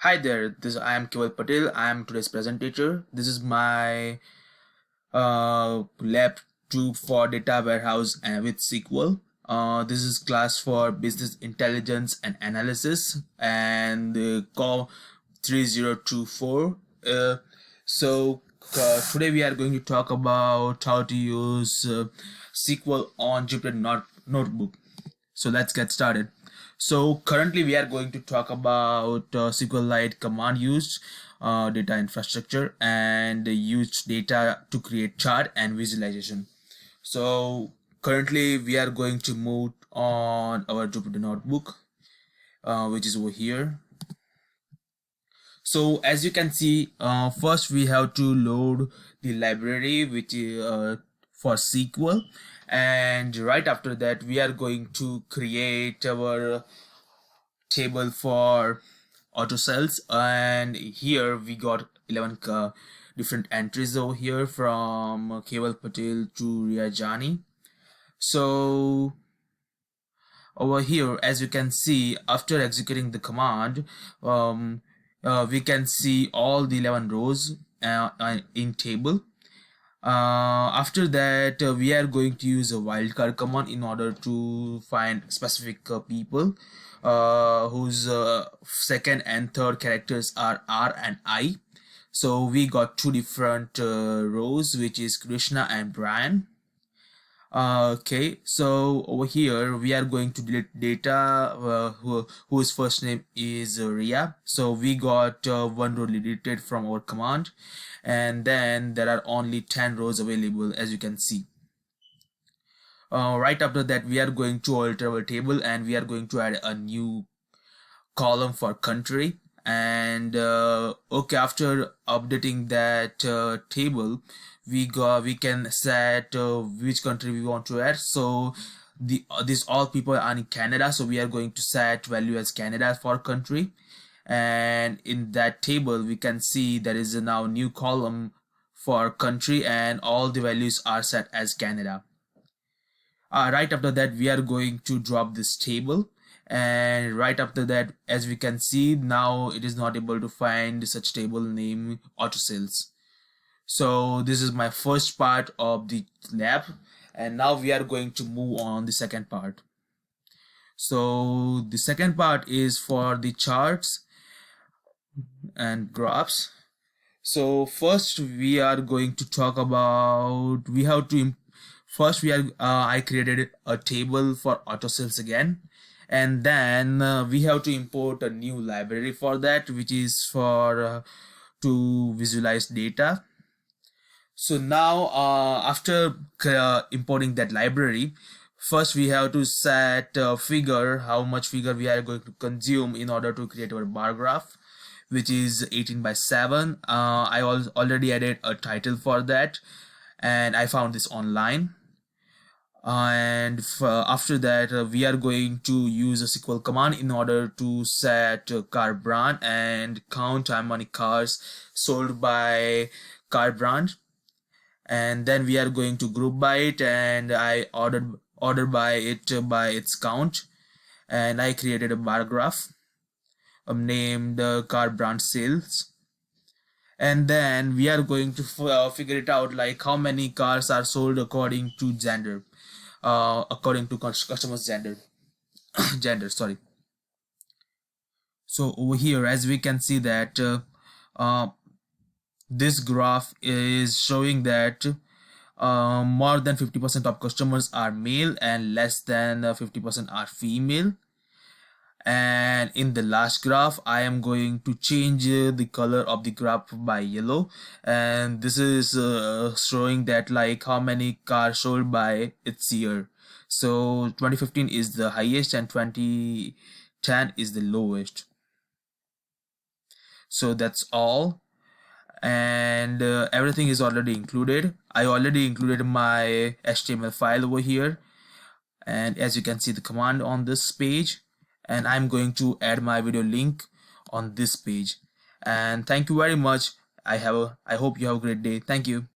Hi there, I am Keval Patel. I am today's presenter. This is my lab 2 for data warehouse and with SQL. This is class for business intelligence and analysis and call 3024. Today we are going to talk about how to use SQL on Jupyter Notebook. So let's get started. So currently we are going to talk about SQLite command used data infrastructure and used data to create chart and visualization. So currently we are going to move on our Jupyter notebook, which is over here. So as you can see, first we have to load the library which is for SQL, and right after that we are going to create our table for auto cells, and here we got 11 different entries over here from Keval Patel to Riyajani. So over here, as you can see, after executing the command, we can see all the 11 rows in table. After that, we are going to use a wildcard command in order to find specific people whose second and third characters are R and I. So we got two different rows, which is Krishna and Brian. Okay, so over here we are going to delete data whose first name is Ria. So we got one row deleted from our command, and then there are only 10 rows available, as you can see. Right after that we are going to alter our table and we are going to add a new column for country. And okay, after updating that table, we can set which country we want to add. So these all people are in Canada, so we are going to set value as Canada for country. And in that table we can see there is a now new column for country and all the values are set as Canada. Right after that we are going to drop this table, and right after that, as we can see, now it is not able to find such table name auto sales. So this is my first part of the lab, and now we are going to move on the second part. So the second part is for the charts and graphs. So first we are going to talk about I created a table for auto sales again, and then we have to import a new library for that, which is for to visualize data. So now after importing that library, first we have to set figure, how much figure we are going to consume in order to create our bar graph, which is 18 by 7. I already added a title for that, and I found this online. And after that we are going to use a SQL command in order to set car brand and count how many cars sold by car brand, and then we are going to group by it, and I ordered by its count, and I created a bar graph named car brand sales. And then we are going to figure it out, like how many cars are sold according to gender, according to customer's gender, sorry. So over here, as we can see that this graph is showing that more than 50% of customers are male and less than 50% are female. And in the last graph I am going to change the color of the graph by yellow, and this is showing that like how many cars sold by its year. So 2015 is the highest and 2010 is the lowest. So that's all, and everything is already included. I already included my HTML file over here, and as you can see the command on this page, and I'm going to add my video link on this page. And thank you very much. I hope you have a great day. Thank you.